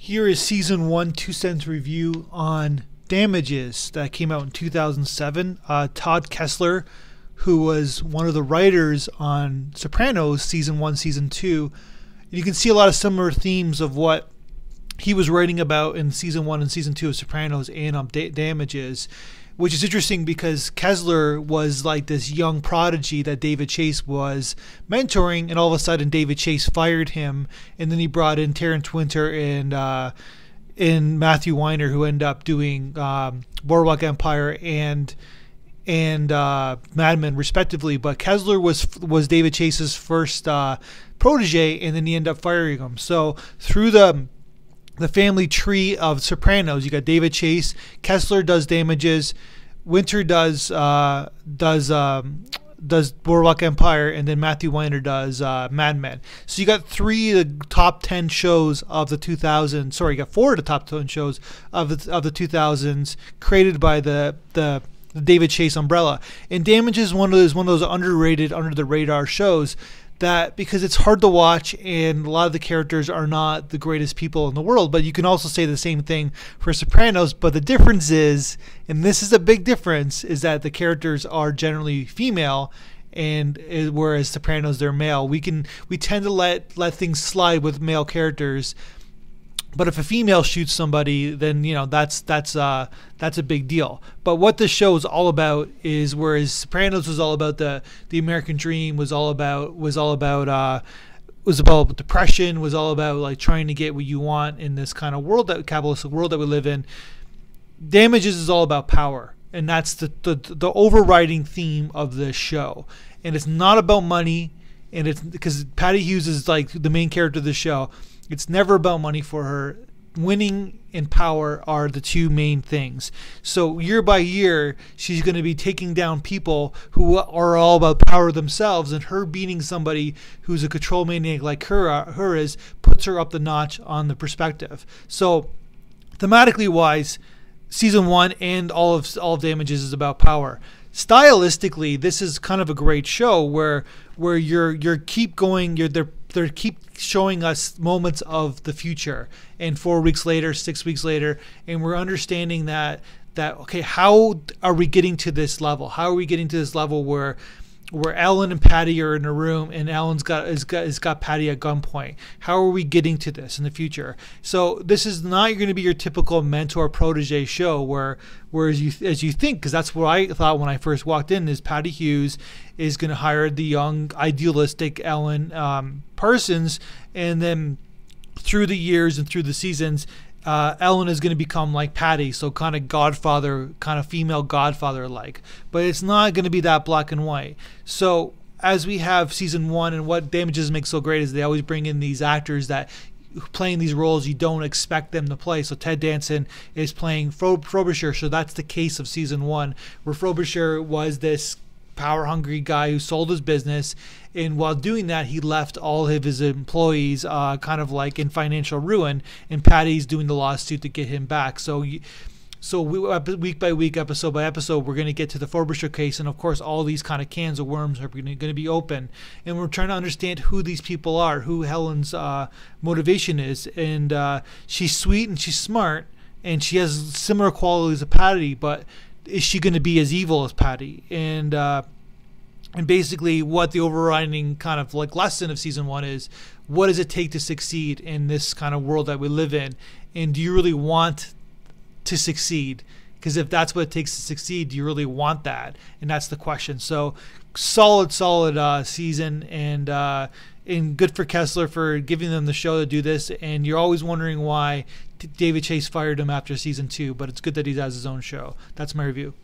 Here is season 1 2 cents review on Damages that came out in 2007. Todd Kessler, who was one of the writers on Sopranos season 1, season 2, and you can see a lot of similar themes of what he was writing about in season 1 and season 2 of Sopranos and Damages, which is interesting because Kessler was like this young prodigy that David Chase was mentoring, and all of a sudden David Chase fired him, and then he brought in Terrence Winter and Matthew Weiner, who ended up doing Boardwalk Empire and Mad Men respectively. But Kessler was David Chase's first protege, and then he ended up firing him. So through the family tree of Sopranos, you got David Chase, Kessler does Damages, Winter does Boardwalk Empire, and then Matthew Weiner does Mad Men. So you got 3 of the top 10 shows of the 2000s. Sorry, you got 4 of the top 10 shows of the 2000s created by the David Chase umbrella. And Damages is one of those underrated, under the radar shows that, because it's hard to watch and a lot of the characters are not the greatest people in the world. But you can also say the same thing for Sopranos. But the difference is, and this is a big difference, is that the characters are generally female, and whereas Sopranos, they're male. We tend to let things slide with male characters. But if a female shoots somebody, then that's a big deal. But what this show is all about is, whereas Sopranos was all about the American dream, was all about depression, was all about like trying to get what you want in this kind of world, that capitalistic world that we live in. Damages is all about power, and that's the overriding theme of this show. And it's not about money, and it's because Patty Hughes is like the main character of the show. It's never about money for her. Winning and power are the 2 main things. So year by year, she's going to be taking down people who are all about power themselves, and her beating somebody who's a control maniac like her is, puts her up the notch on the perspective. So thematically wise, season 1 and all of Damages is about power. Stylistically, this is kind of a great show where you're keep going. They keep showing us moments of the future, and 4 weeks later, 6 weeks later, and we're understanding that okay, how are we getting to this level? How are we getting to this level where Ellen and Patty are in a room, and Ellen's got Patty at gunpoint? How are we getting to this in the future? So this is not going to be your typical mentor protege show where as you think, because that's what I thought when I first walked in, is Patty Hughes is going to hire the young idealistic Ellen Parsons, and then through the years and through the seasons, Ellen is going to become like Patty, so kind of Godfather, kind of female Godfather like. But it's not going to be that black and white. So as we have season 1, and what Damages makes so great is they always bring in these actors that playing these roles you don't expect them to play. So Ted Danson is playing Frobisher, so that's the case of season 1, where Frobisher was this power-hungry guy who sold his business, and while doing that, he left all of his employees kind of like in financial ruin, and Patty's doing the lawsuit to get him back. So week by week, episode by episode, we're going to get to the Frobisher case, and of course all these kind of cans of worms are going to be open, and we're trying to understand who these people are, who Helen's motivation is. And she's sweet and she's smart, and she has similar qualities of Patty, but is she going to be as evil as Patty? And basically what the overriding kind of like lesson of season 1 is, what does it take to succeed in this kind of world that we live in? And do you really want to succeed? Because if that's what it takes to succeed, do you really want that? And that's the question. So solid season, and good for Kessler for giving them the show to do this. And you're always wondering why David Chase fired him after season 2, but it's good that he has his own show. That's my review.